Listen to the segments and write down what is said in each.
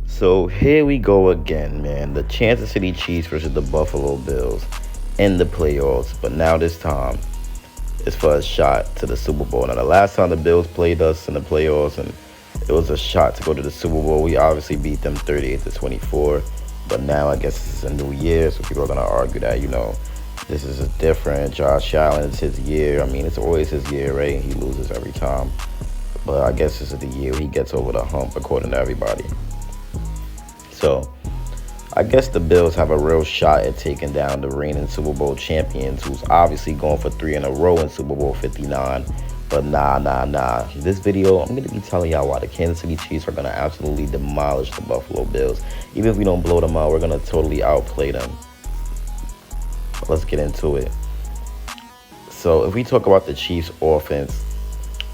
So here we go again, man. The Kansas City Chiefs versus the Buffalo Bills in the playoffs. But now this time, it's for a shot to the Super Bowl. Now the last time the Bills played us in the playoffs, and it was a shot to go to the Super Bowl. We obviously beat them 38-24. But now I guess this is a new year, so people are gonna argue that this is a different. Josh Allen, it's his year. I mean, it's always his year, right? He loses every time. But I guess this is the year he gets over the hump, according to everybody. So I guess the Bills have a real shot at taking down the reigning Super Bowl champions, who's obviously going for three in a row in Super Bowl 59. But nah. This video, I'm going to be telling y'all why the Kansas City Chiefs are going to absolutely demolish the Buffalo Bills. Even if we don't blow them out, we're going to totally outplay them. Let's get into it. So if we talk about the Chiefs offense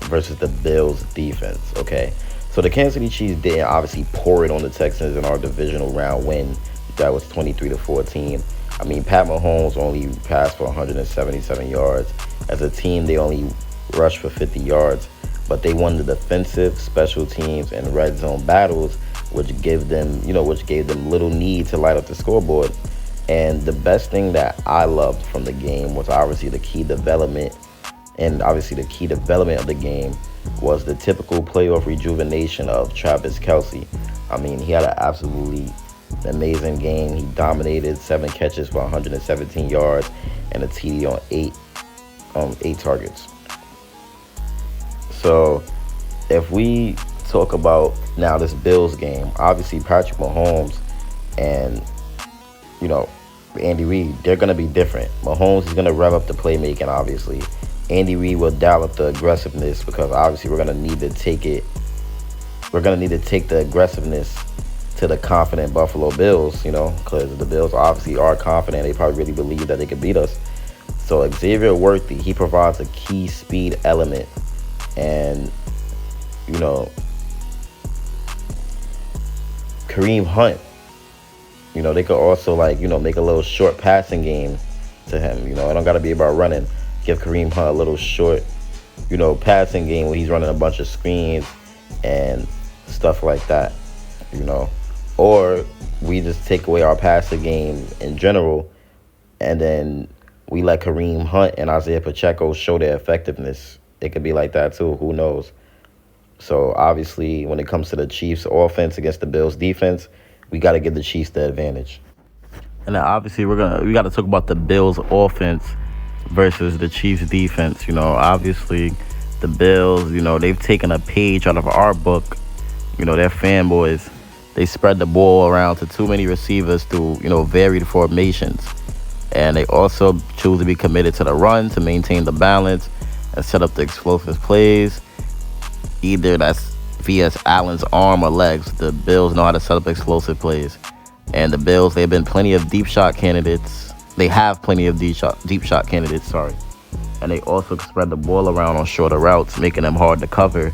versus the Bills defense, okay? So the Kansas City Chiefs didn't obviously pour it on the Texans in our divisional round win. That was 23-14. I mean, Pat Mahomes only passed for 177 yards. As a team, they only rushed for 50 yards. But they won the defensive, special teams, and red zone battles, which gave them little need to light up the scoreboard. And the best thing that I loved from the game was obviously the key development. And obviously the key development of the game was the typical playoff rejuvenation of Travis Kelce. I mean, he had an absolutely amazing game. He dominated 7 catches for 117 yards and a TD on eight targets. So if we talk about now this Bills game, obviously Patrick Mahomes and Andy Reid, they're going to be different. Mahomes is going to rev up the playmaking, obviously. Andy Reid will dial up the aggressiveness because obviously we're going to need to take it. We're going to need to take the aggressiveness to the confident Buffalo Bills, because the Bills obviously are confident. They probably really believe that they could beat us. So Xavier Worthy, he provides a key speed element. And, Kareem Hunt, they could also make a little short passing game to him. It don't got to be about running. Give Kareem Hunt a little short, passing game where he's running a bunch of screens and stuff like that, Or we just take away our passing game in general, and then we let Kareem Hunt and Isaiah Pacheco show their effectiveness. It could be like that too. Who knows? So obviously, when it comes to the Chiefs' offense against the Bills' defense, we got to give the Chiefs the advantage. And then obviously, we got to talk about the Bills' offense versus the Chiefs' defense. Obviously, the Bills, they've taken a page out of our book. They're fanboys. They spread the ball around to too many receivers through, varied formations. And they also choose to be committed to the run to maintain the balance and set up the explosive plays. Either that's via Allen's arm or legs. The Bills know how to set up explosive plays. And the Bills, they've been plenty of deep shot candidates. They have plenty of deep shot candidates, sorry. And they also spread the ball around on shorter routes, making them hard to cover.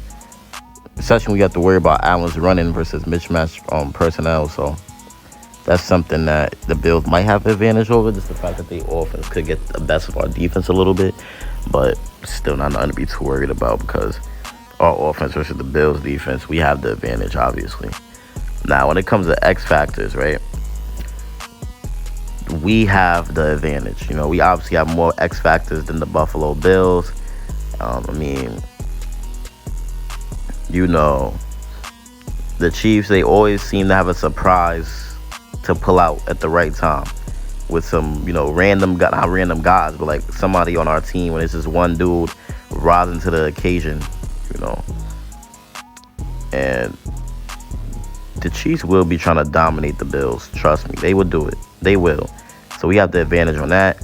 Especially when you have to worry about Allen's running versus mismatch personnel. So that's something that the Bills might have advantage over. Just the fact that the offense could get the best of our defense a little bit. But still not nothing to be too worried about because our offense versus the Bills defense, we have the advantage, obviously. Now, when it comes to X factors, right, we have the advantage. We obviously have more X factors than the Buffalo Bills. The Chiefs, they always seem to have a surprise to pull out at the right time with some, not random guys, but like somebody on our team when it's just one dude rising to the occasion, And the Chiefs will be trying to dominate the Bills. Trust me, they will do it. They will. So we have the advantage on that.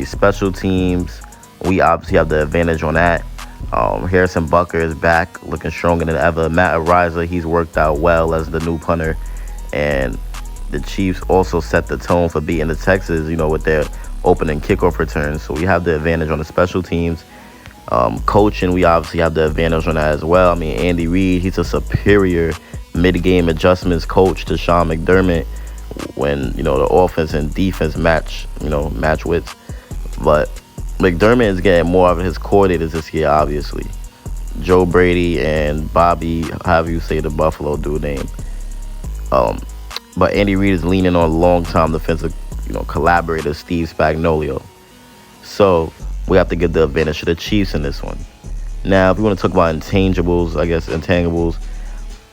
Special teams, we obviously have the advantage on that. Harrison Butker is back, looking stronger than ever. Matt Ariza, he's worked out well as the new punter. And the Chiefs also set the tone for beating the Texans, with their opening kickoff returns. So we have the advantage on the special teams. Coaching, we obviously have the advantage on that as well. Andy Reid, he's a superior mid-game adjustments coach to Sean McDermott when, the offense and defense match wits. But McDermott is getting more of his coordinators this year, obviously. Joe Brady and Bobby, however you say the Buffalo dude name. Um, but Andy Reid is leaning on long-time defensive, collaborator Steve Spagnuolo. So we have to give the advantage to the Chiefs in this one. Now, if we want to talk about intangibles, I guess intangibles.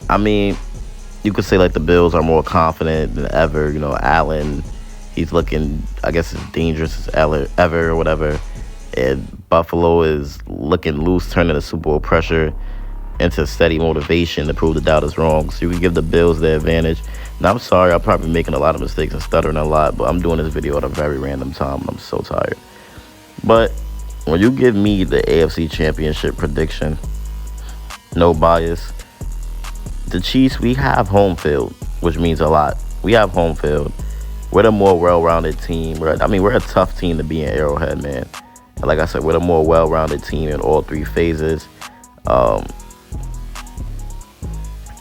I mean, you could say like the Bills are more confident than ever. Allen, he's looking, I guess, as dangerous as ever or whatever. And Buffalo is looking loose, turning the Super Bowl pressure into steady motivation to prove the doubters wrong. So you can give the Bills the advantage. Now, I'm sorry, I'm probably making a lot of mistakes and stuttering a lot, but I'm doing this video at a very random time, and I'm so tired. But when you give me the AFC Championship prediction, no bias, the Chiefs, we have home field, which means a lot. We have home field. We're the more well-rounded team. We're a tough team to be in Arrowhead, man. And like I said, we're the more well-rounded team in all three phases.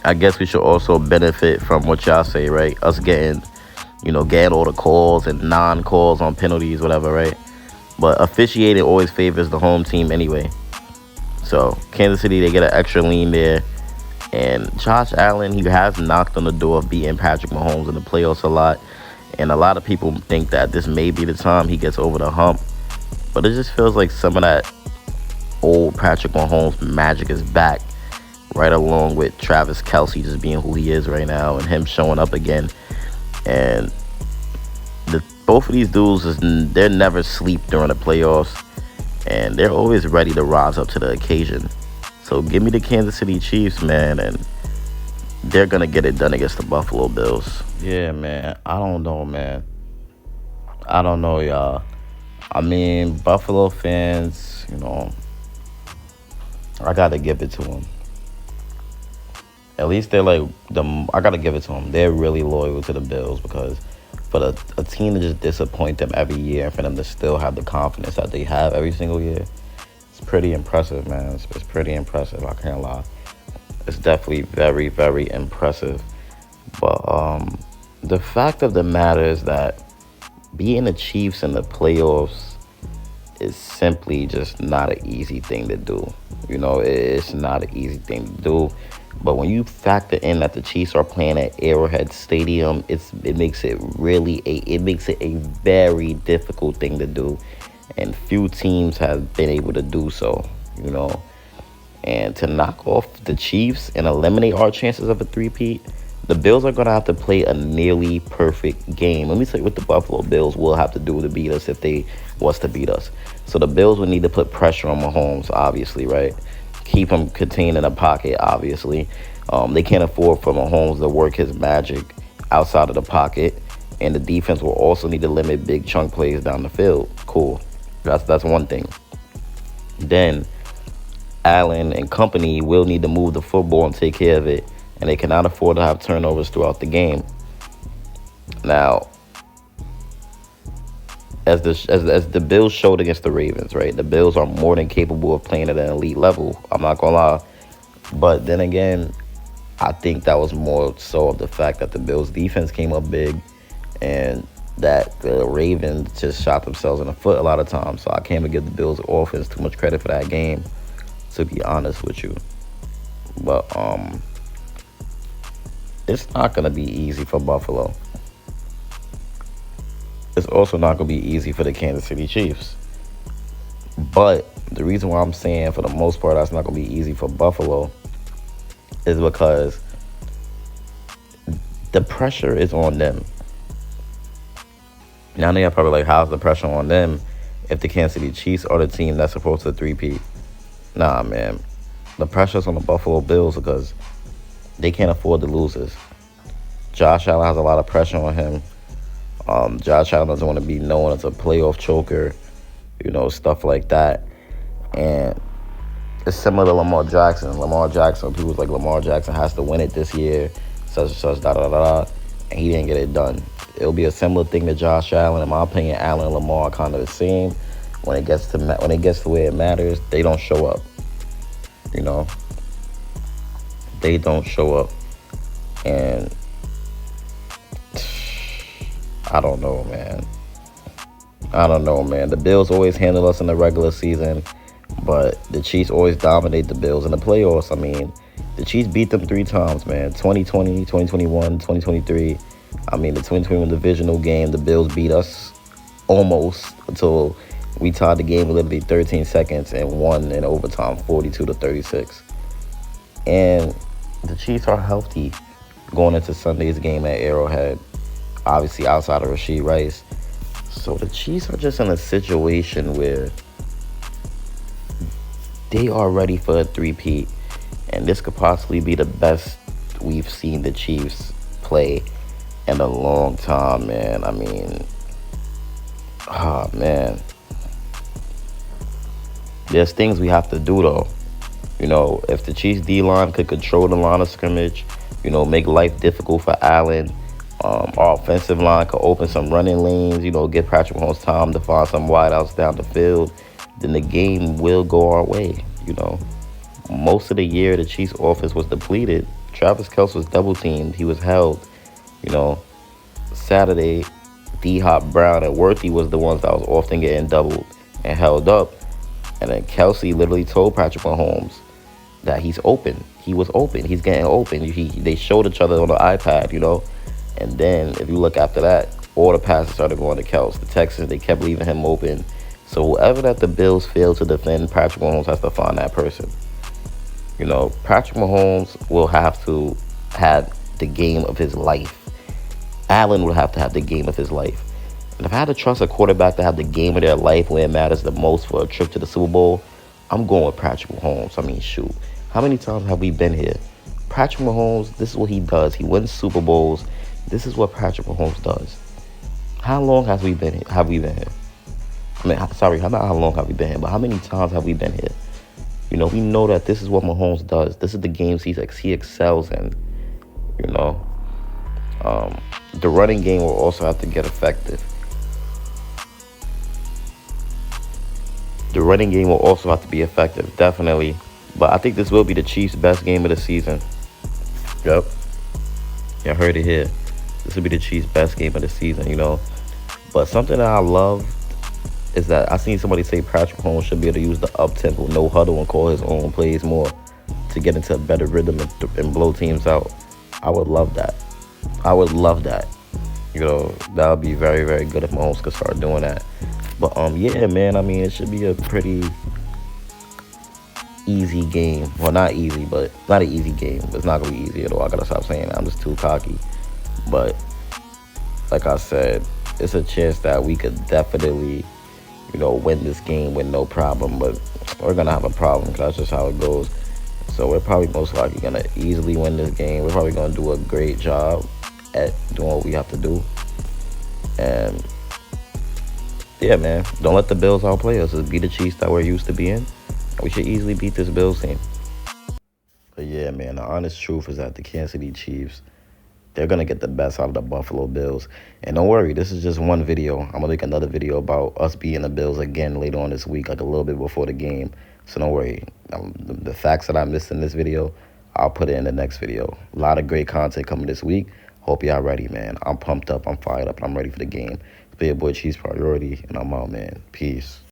I guess we should also benefit from what y'all say, right? Us getting all the calls and non-calls on penalties, whatever, right? But officiating always favors the home team anyway. So Kansas City, they get an extra lean there. And Josh Allen, he has knocked on the door of beating Patrick Mahomes in the playoffs a lot. And a lot of people think that this may be the time he gets over the hump. But it just feels like some of that old Patrick Mahomes magic is back, right along with Travis Kelce just being who he is right now and him showing up again. And both of these dudes, they're never sleep during the playoffs. And they're always ready to rise up to the occasion. So give me the Kansas City Chiefs, man, and they're going to get it done against the Buffalo Bills. Yeah, man. I don't know, man. I don't know, y'all. I mean, Buffalo fans, I got to give it to them. At least they're like, I got to give it to them. They're really loyal to the Bills because for a team to just disappoint them every year and for them to still have the confidence that they have every single year, it's pretty impressive, man. It's pretty impressive. I can't lie. It's definitely very, very impressive. But the fact of the matter is that beating the Chiefs in the playoffs is simply just not an easy thing to do. It's not an easy thing to do. But when you factor in that the Chiefs are playing at Arrowhead Stadium, it makes it a very difficult thing to do. And few teams have been able to do so, And to knock off the Chiefs and eliminate our chances of a three-peat, the Bills are going to have to play a nearly perfect game. Let me tell you what the Buffalo Bills will have to do to beat us if they was to beat us. So the Bills would need to put pressure on Mahomes, obviously, right? Keep him contained in a pocket, obviously. They can't afford for Mahomes to work his magic outside of the pocket. And the defense will also need to limit big chunk plays down the field. Cool. That's one thing. Then Allen and company will need to move the football and take care of it. And they cannot afford to have turnovers throughout the game. Now, as the Bills showed against the Ravens, right? The Bills are more than capable of playing at an elite level. I'm not going to lie. But then again, I think that was more so of the fact that the Bills' defense came up big and that the Ravens just shot themselves in the foot a lot of times. So I can't even give the Bills' offense too much credit for that game, to be honest with you. But it's not going to be easy for Buffalo. It's also not going to be easy for the Kansas City Chiefs. But the reason why I'm saying for the most part that's not going to be easy for Buffalo is because the pressure is on them. Now they're probably like, how's the pressure on them if the Kansas City Chiefs are the team that's supposed to three-peat? Nah, man. The pressure's on the Buffalo Bills because they can't afford the losers. Josh Allen has a lot of pressure on him. Josh Allen doesn't want to be known as a playoff choker, stuff like that. And it's similar to Lamar Jackson. People's like, Lamar Jackson has to win it this year, such and such, da-da-da-da, and he didn't get it done. It'll be a similar thing to Josh Allen. In my opinion, Allen and Lamar are kind of the same. When it gets to where it matters, they don't show up. They don't show up. And I don't know, man. The Bills always handle us in the regular season, but the Chiefs always dominate the Bills in the playoffs. I mean, The Chiefs beat them 3 times, man. 2020, 2021, 2023. I mean, the 2021 divisional game, the Bills beat us almost until we tied the game in literally 13 seconds and won in overtime 42-36. And the Chiefs are healthy going into Sunday's game at Arrowhead, obviously outside of Rashid Rice. So the Chiefs are just in a situation where they are ready for a three-peat, and this could possibly be the best we've seen the Chiefs play in a long time, man. I mean, oh, man. There's things we have to do, though. You know, if the Chiefs D-line could control the line of scrimmage, you know, make life difficult for Allen, our offensive line could open some running lanes, you know, give Patrick Mahomes time to find some wideouts down the field, then the game will go our way, you know. Most of the year, the Chiefs' offense was depleted. Travis Kelce was double-teamed. He was held, you know. Saturday, D-Hop, Brown, and Worthy was the ones that was often getting doubled and held up. And then Kelce literally told Patrick Mahomes that he's open. He was open. He's getting open. They showed each other on the iPad, you know. And then if you look after that, all the passes started going to Kelce. The Texans, they kept leaving him open. So whoever that the Bills failed to defend, Patrick Mahomes has to find that person. You know, Patrick Mahomes will have to have the game of his life. Allen will have to have the game of his life. And if I had to trust a quarterback to have the game of their life when it matters the most for a trip to the Super Bowl, I'm going with Patrick Mahomes. I mean, shoot. How many times have we been here? Patrick Mahomes, this is what he does. He wins Super Bowls. This is what Patrick Mahomes does. How long have we been here? I mean, sorry, not how long have we been here, but how many times have we been here? You know, we know that this is what Mahomes does. This is the games he excels in, you know. The running game will also have to get effective. The running game will also have to be effective, definitely. But I think this will be the Chiefs' best game of the season. Yep. Y'all heard it here. This will be the Chiefs' best game of the season, you know. But something that I love is that I seen somebody say Patrick Mahomes should be able to use the up-tempo, no huddle, and call his own plays more to get into a better rhythm and blow teams out. I would love that. I would love that. You know, that would be very, very good if Mahomes could start doing that. But, yeah, man, I mean, it should be a pretty easy game. Well, not easy, but not an easy game. It's not going to be easy at all. I got to stop saying that. I'm just too cocky. But, like I said, it's a chance that we could definitely, you know, win this game with no problem. But we're going to have a problem because that's just how it goes. So we're probably most likely going to easily win this game. We're probably going to do a great job at doing what we have to do. And yeah, man, don't let the Bills outplay us. Just be the Chiefs that we're used to being. We should easily beat this Bills team. But yeah, man, the honest truth is that the Kansas City Chiefs, they're going to get the best out of the Buffalo Bills. And don't worry, this is just one video. I'm going to make another video about us beating the Bills again later on this week, like a little bit before the game. So don't worry. The facts that I missed in this video, I'll put it in the next video. A lot of great content coming this week. Hope y'all ready, man. I'm pumped up. I'm fired up. And I'm ready for the game. It's your boy Chiefs Priority, and I'm out, man. Peace.